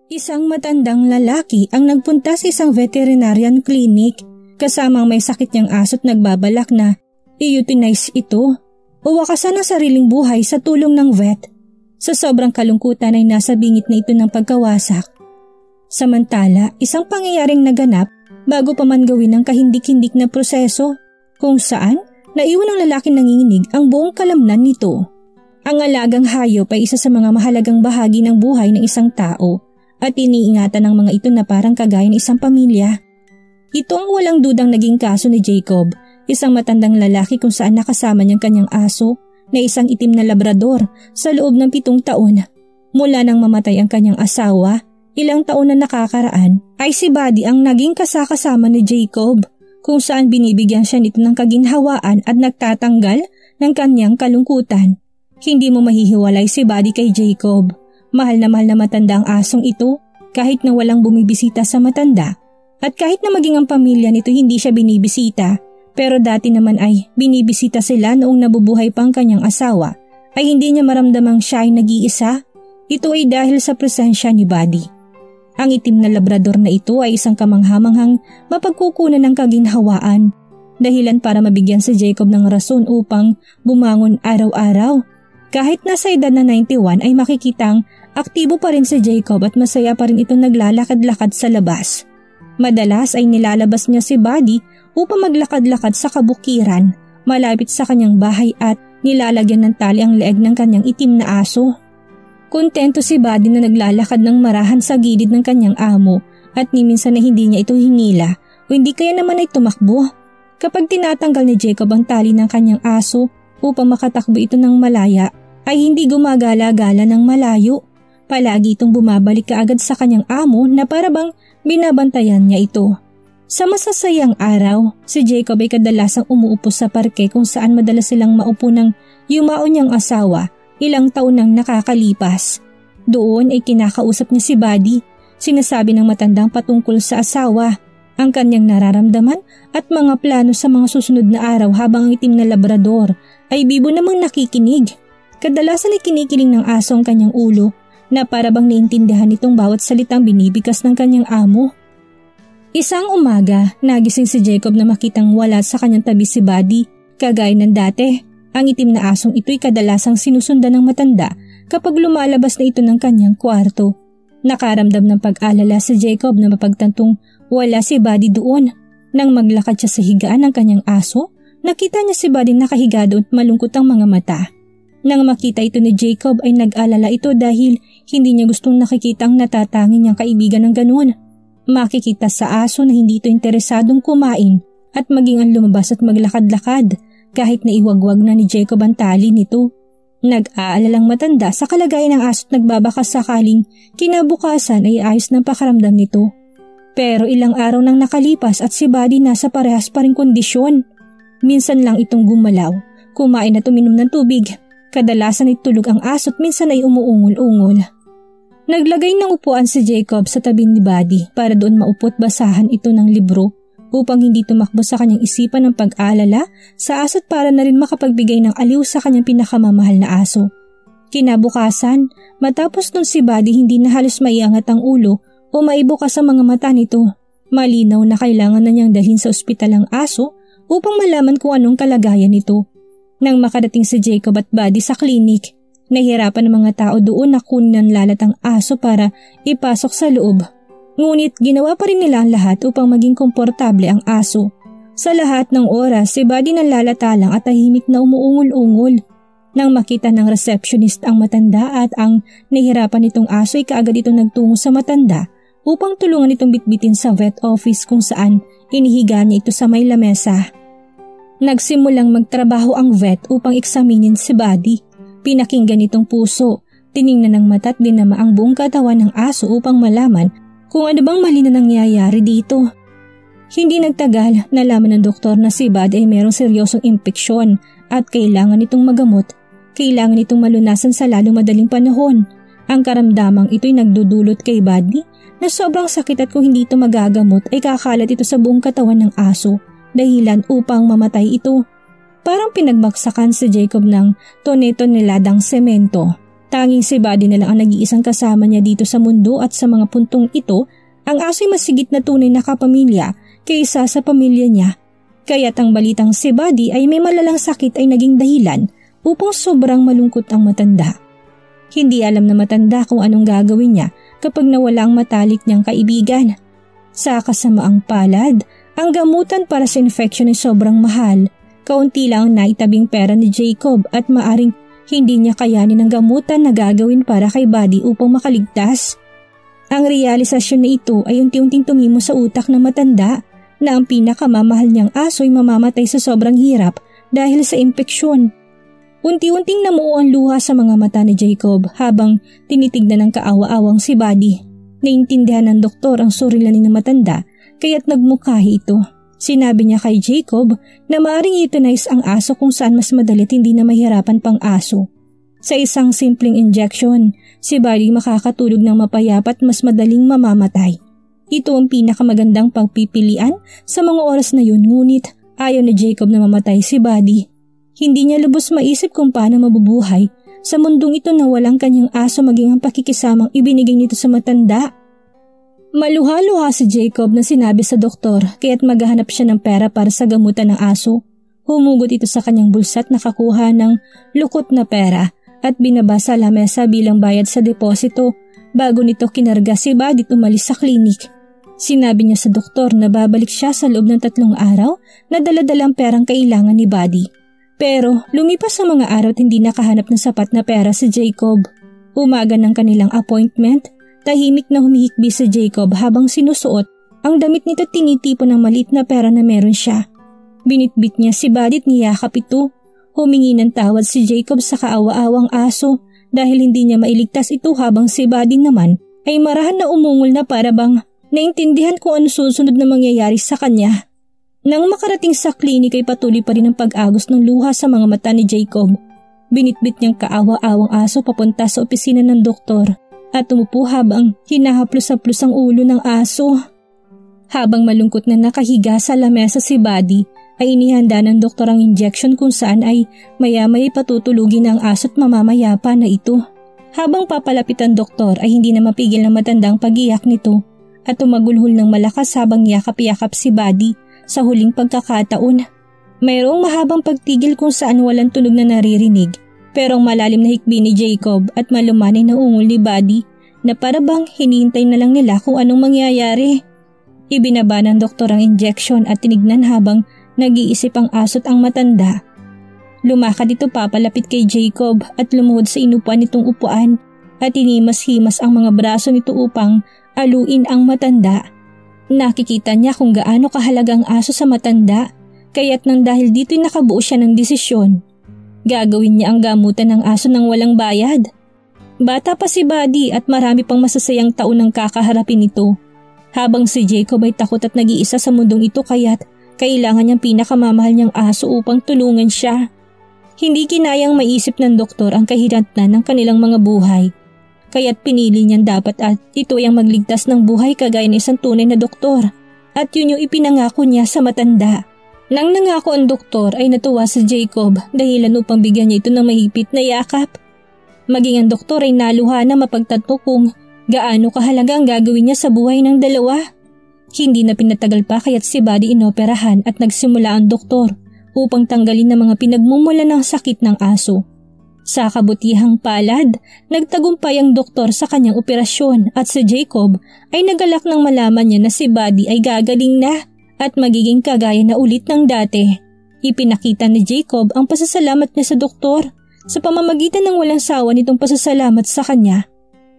Isang matandang lalaki ang nagpunta sa isang veterinarian clinic kasamang may sakit niyang aso't nagbabalak na i-euthanize ito o wakasan ang sariling buhay sa tulong ng vet. Sa sobrang kalungkutan ay nasa bingit na ito ng pagkawasak. Samantala, isang pangyayaring naganap bago pa man gawin ang kahindik-hindik na proseso kung saan naiwan ng lalaking nanginginig ang buong kalamnan nito. Ang alagang hayop ay isa sa mga mahalagang bahagi ng buhay ng isang tao at iniingatan ng mga ito na parang kagaya ng isang pamilya. Ito ang walang dudang naging kaso ni Jacob, isang matandang lalaki kung saan nakasama niyang kanyang aso na isang itim na labrador sa loob ng 7 taon. Mula nang mamatay ang kanyang asawa, ilang taon na nakakaraan, ay si Buddy ang naging kasakasama ni Jacob kung saan binibigyan siya nito ng kaginhawaan at nagtatanggal ng kanyang kalungkutan. Hindi mo mahihiwalay si Buddy kay Jacob. Mahal na matanda ang asong ito kahit na walang bumibisita sa matanda at kahit na maging ang pamilya nito hindi siya binibisita pero dati naman ay binibisita sila noong nabubuhay pang kanyang asawa ay hindi niya maramdamang siya ay nag-iisa. Ito ay dahil sa presensya ni Buddy. Ang itim na labrador na ito ay isang kamanghamanghang mapagkukunan ng kaginhawaan dahilan para mabigyan si Jacob ng rason upang bumangon araw-araw. Kahit nasa edad na 91 ay makikitang aktibo pa rin si Jacob at masaya pa rin itong naglalakad-lakad sa labas. Madalas ay nilalabas niya si Buddy upang maglakad-lakad sa kabukiran malapit sa kanyang bahay at nilalagyan ng tali ang leeg ng kanyang itim na aso. Kontento si Buddy na naglalakad ng marahan sa gilid ng kanyang amo at ni minsan na hindi niya ito hinila o hindi kaya naman ay tumakbo. Kapag tinatanggal ni Jacob ang tali ng kanyang aso upang makatakbo ito ng malaya ay hindi gumagala-gala ng malayo. Palagi itong bumabalik kaagad sa kanyang amo na para bang binabantayan niya ito. Sa masasayang araw, si Jacob ay kadalasang umuupo sa parke kung saan madalas silang maupo ng yumao niyang asawa ilang taon nang nakakalipas. Doon ay kinakausap niya si Buddy. Sinasabi ng matandang patungkol sa asawa, ang kanyang nararamdaman at mga plano sa mga susunod na araw habang ang itim na labrador ay bibo namang nakikinig. Kadalasan ay kinikiling ng aso ang kanyang ulo na para bang naintindihan itong bawat salitang binibigkas ng kanyang amo. Isang umaga, nagising si Jacob na makitang wala sa kanyang tabi si Buddy. Kagaya ng dati, ang itim na asong ito'y kadalasang sinusundan ng matanda kapag lumalabas na ito ng kanyang kwarto. Nakaramdam ng pag-alala si Jacob na mapagtantong wala si Buddy doon. Nang maglakad siya sa higaan ng kanyang aso, nakita niya si Buddy nakahiga doon at malungkot ang mga mata. Nang makita ito ni Jacob ay nag-alala ito dahil hindi niya gustong nakikita ang natatangi niyang kaibigan ng ganoon. Makikita sa aso na hindi ito interesadong kumain at maging ang lumabas at maglakad-lakad kahit na iwagwag na ni Jacob ang tali nito. Nag-aalalang matanda sa kalagayan ng aso at nagbabaka sakaling kinabukasan ay ayos ng pakaramdam nito. Pero ilang araw nang nakalipas at si Buddy nasa parehas pa ring kondisyon. Minsan lang itong gumalaw, kumain at uminom ng tubig. Kadalasan ay tulog ang aso at minsan ay umuungol-ungol. Naglagay ng upuan si Jacob sa tabi ni Buddy para doon maupo at basahan ito ng libro upang hindi tumakbo sa kanyang isipan ng pag-aalala sa aso at para na rin makapagbigay ng aliw sa kanyang pinakamamahal na aso. Kinabukasan, matapos nun si Buddy hindi na halos maiangat ang ulo o maibukas sa mga mata nito. Malinaw na kailangan na niyang dalhin sa ospital ang aso upang malaman kung anong kalagayan nito. Nang makadating si Jacob at Buddy sa klinik, nahihirapan ng mga tao doon na kunin ang lalatang aso para ipasok sa loob. Ngunit ginawa pa rin nila ang lahat upang maging komportable ang aso. Sa lahat ng oras, si Buddy nalalatalang at tahimik na umuungol-ungol. Nang makita ng receptionist ang matanda at ang nahihirapan nitong aso ay kaagad itong nagtungo sa matanda upang tulungan itong bitbitin sa vet office kung saan inihiga niya ito sa may lamesa. Nagsimulang magtrabaho ang vet upang eksaminin si Buddy. Pinakinggan itong puso, tiningnan ng mata at dinama ang buong katawan ng aso upang malaman kung ano bang mali na nangyayari dito. Hindi nagtagal, nalaman ng doktor na si Buddy ay mayroong seryosong impeksyon at kailangan itong magamot. Kailangan itong malunasan sa lalong madaling panahon. Ang karamdamang ito'y nagdudulot kay Buddy na sobrang sakit at kung hindi ito magagamot ay kakalat ito sa buong katawan ng aso. Dahilan upang mamatay ito. Parang pinagbaksakan si Jacob ng tone-toneladang semento. Tanging si Buddy na lang ang nag-iisang kasama niya dito sa mundo at sa mga puntong ito, ang aso'y masigit na tunay na kapamilya kaysa sa pamilya niya. Kaya't ang balitang si Buddy ay may malalang sakit ay naging dahilan upang sobrang malungkot ang matanda. Hindi alam na matanda kung anong gagawin niya kapag nawala ang matalik niyang kaibigan. Sa kasamaang palad, ang gamutan para sa infection ay sobrang mahal. Kaunti lang ang naitabing pera ni Jacob at maaring hindi niya kayanin ang gamutan na gagawin para kay Buddy upang makaligtas. Ang realisasyon na ito ay unti-unting tumimo sa utak ng matanda na ang pinakamamahal niyang aso ay mamamatay sa sobrang hirap dahil sa impeksyon. Unti-unting namuo ang luha sa mga mata ni Jacob habang tinitignan ng kaawa-awang si Buddy. Naintindihan ng doktor ang suliranin ng matanda kaya't nagmukhahi ito. Sinabi niya kay Jacob na maaaring euthanize ang aso kung saan mas madali at hindi na mahirapan pang aso. Sa isang simpleng injection, si Buddy makakatulog ng mapayapat mas madaling mamamatay. Ito ang pinakamagandang pagpipilian sa mga oras na yun, ngunit ayaw ni Jacob na mamatay si Buddy. Hindi niya lubos maisip kung paano mabubuhay sa mundong ito na walang kanyang aso maging ang pakikisamang ibinigay nito sa matanda. Maluha-luha si Jacob na sinabi sa doktor kaya't maghahanap siya ng pera para sa gamutan ng aso. Humugot ito sa kanyang bulsa at nakakuha ng lukot na pera at binaba sa lamesa bilang bayad sa deposito bago nito kinarga si Buddy at umalis sa klinik. Sinabi niya sa doktor na babalik siya sa loob ng 3 araw na dala-dalang perang kailangan ni Buddy. Pero lumipas sa mga araw at hindi nakahanap ng sapat na pera si Jacob. Umaga ng kanilang appointment, tahimik na humihikbi si Jacob habang sinusuot ang damit nito at tinitipon ng maliit na pera na meron siya. Binitbit niya si Buddy at niyakap ito. Humingi ng tawad si Jacob sa kaawa-awang aso dahil hindi niya mailigtas ito habang si Buddy naman ay marahan na umungol na para bang naintindihan kung ano susunod na mangyayari sa kanya. Nang makarating sa klinik ay patuloy pa rin ang pag-agos ng luha sa mga mata ni Jacob. Binitbit niyang kaawa-awang aso papunta sa opisina ng doktor at umupo habang hinahaplos-haplos ang ulo ng aso. Habang malungkot na nakahiga sa lamesa si Buddy, ay inihanda ng doktor ang injection kung saan ay maya-maya patutulugin ang aso at mamamayapa na ito. Habang papalapit ang doktor ay hindi na mapigil ng matandang pag-iyak nito at tumagulhol ng malakas habang yakap-yakap si Buddy sa huling pagkakataon. Mayroong mahabang pagtigil kung saan walang tunog na naririnig. Pero ang malalim na hikbi ni Jacob at malumanay na ungol ni Buddy na parabang hinihintay na lang nila kung anong mangyayari. Ibinaba ng doktor ang injection at tinignan habang nag-iisip ang aso't ang matanda. Lumakad ito papalapit kay Jacob at lumuhod sa inupuan nitong upuan at inimas-himas ang mga braso nito upang aluin ang matanda. Nakikita niya kung gaano kahalaga ang aso sa matanda kaya't nang dahil dito'y nakabuo siya ng desisyon. Gagawin niya ang gamutan ng aso ng walang bayad. Bata pa si Buddy at marami pang masasayang taon ang kakaharapin nito. Habang si Jacob ay takot at nag-iisa sa mundong ito kaya't kailangan niyang pinakamamahal niyang aso upang tulungan siya. Hindi kinayang maisip ng doktor ang kahirapan ng kanilang mga buhay. Kaya't pinili niyan dapat at ito ay ang magligtas ng buhay kagaya ng isang tunay na doktor. At yun yung ipinangako niya sa matanda. Nang nangako ang doktor ay natuwa si Jacob dahilan upang bigyan niya ito ng mahigpit na yakap. Maging ang doktor ay naluha na mapagtatto kung gaano kahalaga ang gagawin niya sa buhay ng dalawa. Hindi na pinatagal pa kaya't si Buddy inoperahan at nagsimula ang doktor upang tanggalin ang mga pinagmumula ng sakit ng aso. Sa kabutihang palad, nagtagumpay ang doktor sa kanyang operasyon at si Jacob ay nagalak nang malaman niya na si Buddy ay gagaling na at magiging kagaya na ulit ng dati. Ipinakita ni Jacob ang pasasalamat niya sa doktor sa pamamagitan ng walang sawa nitong pasasalamat sa kanya.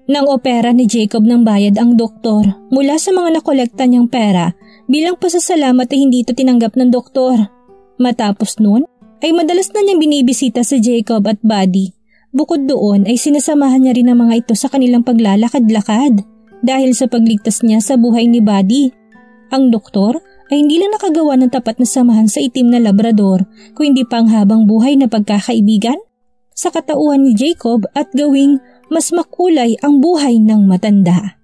Nang opera ni Jacob ng bayad ang doktor mula sa mga nakolekta niyang pera bilang pasasalamat ay hindi ito tinanggap ng doktor. Matapos nun ay madalas na niyang binibisita si Jacob at Buddy. Bukod doon ay sinasamahan niya rin ang mga ito sa kanilang paglalakad-lakad dahil sa pagligtas niya sa buhay ni Buddy. Ang doktor ay hindi lang nakagawa ng tapat na samahan sa itim na labrador kung hindi pa ang habang buhay na pagkakaibigan sa katauhan ni Jacob at gawing mas makulay ang buhay ng matanda.